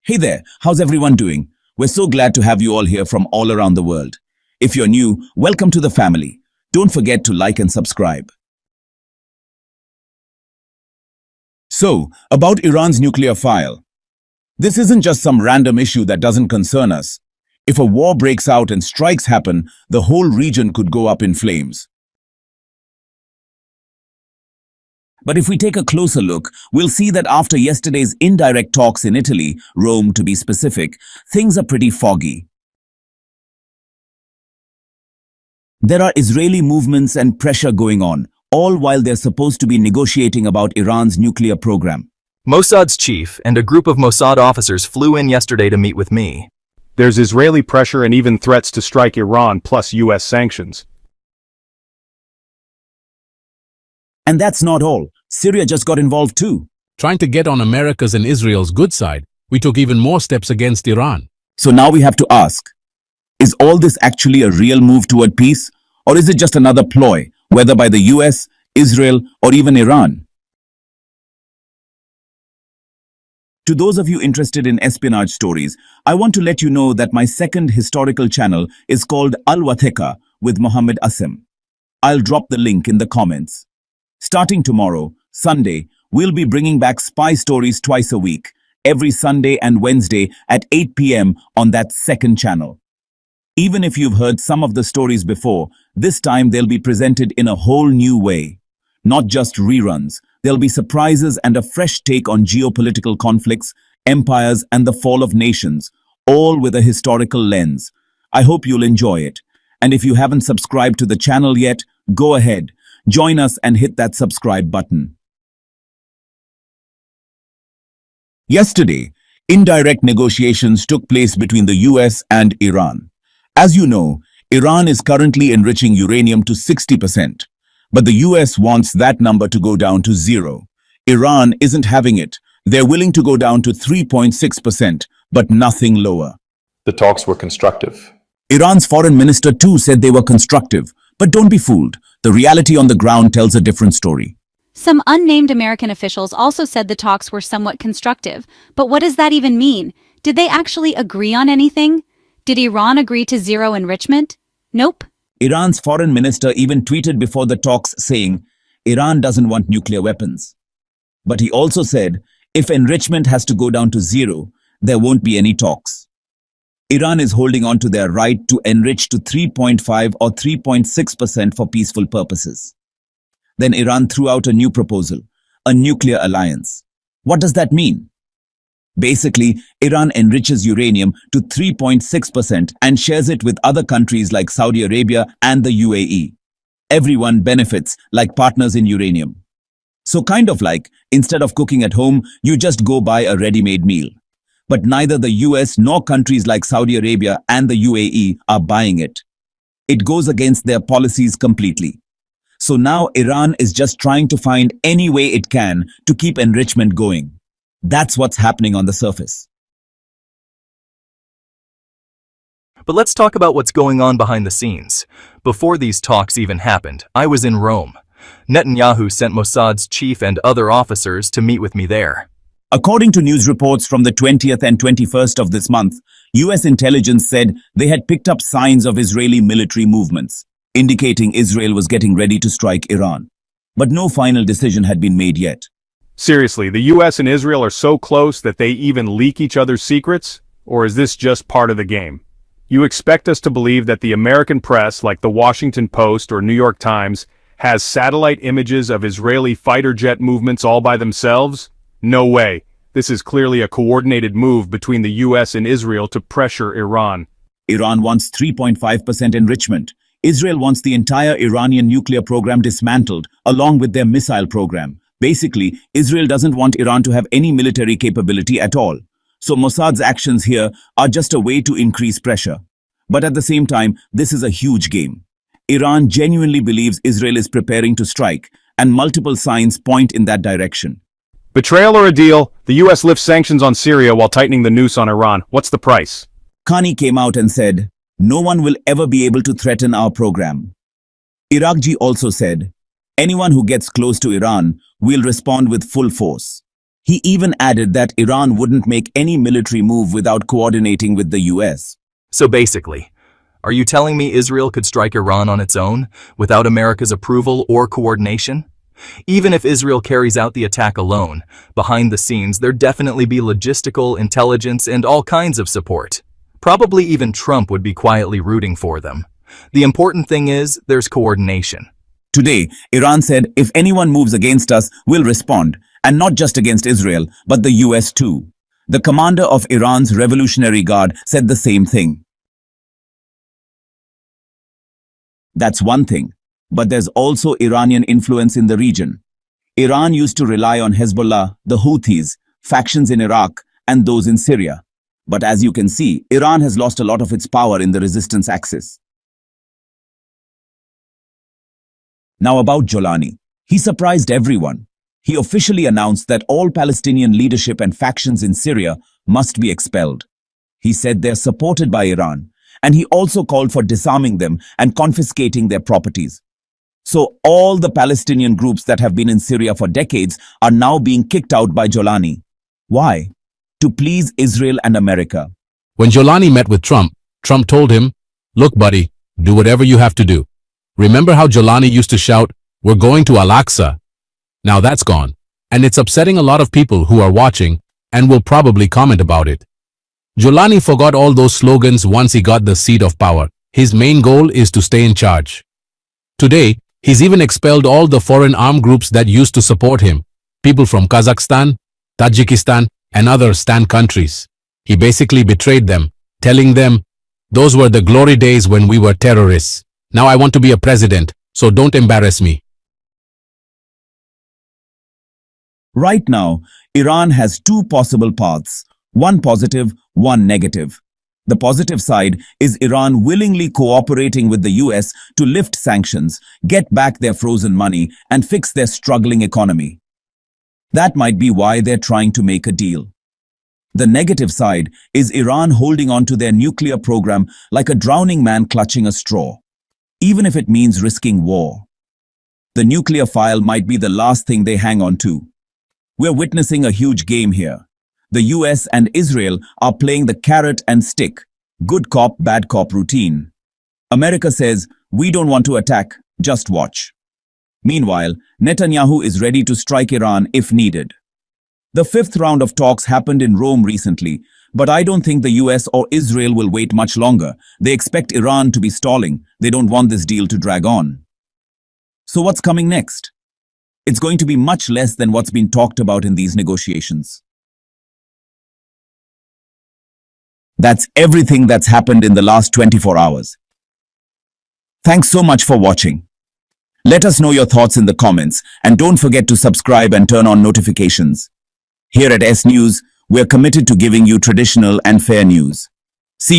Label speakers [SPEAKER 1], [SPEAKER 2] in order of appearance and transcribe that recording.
[SPEAKER 1] Hey there, how's everyone doing? We're so glad to have you all here from all around the world. If you're new, welcome to the family. Don't forget to like and subscribe. So, about Iran's nuclear file. This isn't just some random issue that doesn't concern us. If a war breaks out and strikes happen, the whole region could go up in flames. But if we take a closer look, we'll see that after yesterday's indirect talks in Italy, Rome to be specific, things are pretty foggy. There are Israeli movements and pressure going on, all while they're supposed to be negotiating about Iran's nuclear program.
[SPEAKER 2] Mossad's chief and a group of Mossad officers flew in yesterday to meet with me.
[SPEAKER 3] There's Israeli pressure and even threats to strike Iran plus US sanctions.
[SPEAKER 1] And that's not all. Syria just got involved too.
[SPEAKER 4] Trying to get on America's and Israel's good side, we took even more steps against Iran.
[SPEAKER 1] So now we have to ask, is all this actually a real move toward peace? Or is it just another ploy, whether by the US, Israel, or even Iran? To those of you interested in espionage stories, I want to let you know that my second historical channel is called Al-Wathika with Mohammed Asim. I'll drop the link in the comments. Starting tomorrow, Sunday, we'll be bringing back spy stories twice a week, every Sunday and Wednesday at 8 p.m. on that second channel. Even if you've heard some of the stories before, this time they'll be presented in a whole new way. Not just reruns, there'll be surprises and a fresh take on geopolitical conflicts, empires, and the fall of nations, all with a historical lens. I hope you'll enjoy it. And if you haven't subscribed to the channel yet, go ahead. Join us and hit that subscribe button. Yesterday, indirect negotiations took place between the US and Iran. As you know, Iran is currently enriching uranium to 60%, but the US wants that number to go down to 0. Iran isn't having it. They're willing to go down to 3.6%, but nothing lower.
[SPEAKER 5] The talks were constructive.
[SPEAKER 1] Iran's foreign minister too said they were constructive. But don't be fooled. The reality on the ground tells a different story.
[SPEAKER 6] Some unnamed American officials also said the talks were somewhat constructive. But what does that even mean? Did they actually agree on anything? Did Iran agree to zero enrichment? Nope.
[SPEAKER 1] Iran's foreign minister even tweeted before the talks saying, Iran doesn't want nuclear weapons. But he also said, if enrichment has to go down to 0, there won't be any talks. Iran is holding on to their right to enrich to 3.5 or 3.6% for peaceful purposes. Then Iran threw out a new proposal, a nuclear alliance. What does that mean? Basically, Iran enriches uranium to 3.6% and shares it with other countries like Saudi Arabia and the UAE. Everyone benefits like partners in uranium. So kind of like, instead of cooking at home, you just go buy a ready-made meal. But neither the US nor countries like Saudi Arabia and the UAE are buying it. It goes against their policies completely. So now Iran is just trying to find any way it can to keep enrichment going. That's what's happening on the surface.
[SPEAKER 2] But let's talk about what's going on behind the scenes. Before these talks even happened, I was in Rome. Netanyahu sent Mossad's chief and other officers to meet with me there.
[SPEAKER 1] According to news reports from the 20th and 21st of this month, US intelligence said they had picked up signs of Israeli military movements, indicating Israel was getting ready to strike Iran. But no final decision had been made yet.
[SPEAKER 3] Seriously, the US and Israel are so close that they even leak each other's secrets? Or is this just part of the game? You expect us to believe that the American press, like the Washington Post or New York Times, has satellite images of Israeli fighter jet movements all by themselves? No way. This is clearly a coordinated move between the US and Israel to pressure Iran.
[SPEAKER 1] Iran wants 3.5% enrichment. Israel wants the entire Iranian nuclear program dismantled, along with their missile program. Basically, Israel doesn't want Iran to have any military capability at all. So Mossad's actions here are just a way to increase pressure. But at the same time, this is a huge game. Iran genuinely believes Israel is preparing to strike, and multiple signs point in that direction.
[SPEAKER 3] Betrayal or a deal? The US lifts sanctions on Syria while tightening the noose on Iran. What's the price?
[SPEAKER 1] Khani came out and said, no one will ever be able to threaten our program. Iraqji also said, anyone who gets close to Iran will respond with full force. He even added that Iran wouldn't make any military move without coordinating with the US.
[SPEAKER 2] So basically, are you telling me Israel could strike Iran on its own, without America's approval or coordination? Even if Israel carries out the attack alone, behind the scenes there'd definitely be logistical, intelligence, and all kinds of support. Probably even Trump would be quietly rooting for them. The important thing is, there's coordination.
[SPEAKER 1] Today, Iran said if anyone moves against us, we'll respond, and not just against Israel, but the US too. The commander of Iran's Revolutionary Guard said the same thing. That's one thing, but there's also Iranian influence in the region. Iran used to rely on Hezbollah, the Houthis, factions in Iraq, and those in Syria. But as you can see, Iran has lost a lot of its power in the resistance axis. Now about Jolani. He surprised everyone. He officially announced that all Palestinian leadership and factions in Syria must be expelled. He said they're supported by Iran, and he also called for disarming them and confiscating their properties. So all the Palestinian groups that have been in Syria for decades are now being kicked out by Jolani. Why? To please Israel and America.
[SPEAKER 4] When Jolani met with Trump, Trump told him, "Look, buddy, do whatever you have to do." Remember how Jolani used to shout, "We're going to Al-Aqsa"? Now that's gone, and it's upsetting a lot of people who are watching and will probably comment about it. Jolani forgot all those slogans once he got the seat of power. His main goal is to stay in charge. Today, he's even expelled all the foreign armed groups that used to support him, people from Kazakhstan, Tajikistan, and other Stan countries. He basically betrayed them, telling them, "Those were the glory days when we were terrorists. Now I want to be a president, so don't embarrass me."
[SPEAKER 1] Right now, Iran has two possible paths, one positive, one negative. The positive side is Iran willingly cooperating with the US to lift sanctions, get back their frozen money, and fix their struggling economy. That might be why they're trying to make a deal. The negative side is Iran holding on to their nuclear program like a drowning man clutching a straw, even if it means risking war. The nuclear file might be the last thing they hang on to. We're witnessing a huge game here. The US and Israel are playing the carrot and stick, good cop, bad cop routine. America says, "We don't want to attack, just watch." Meanwhile, Netanyahu is ready to strike Iran if needed. The fifth round of talks happened in Rome recently, but I don't think the US or Israel will wait much longer. They expect Iran to be stalling. They don't want this deal to drag on. So what's coming next? It's going to be much less than what's been talked about in these negotiations. That's everything that's happened in the last 24 hours. Thanks so much for watching. Let us know your thoughts in the comments, and don't forget to subscribe and turn on notifications. Here at S News, we're committed to giving you traditional and fair news.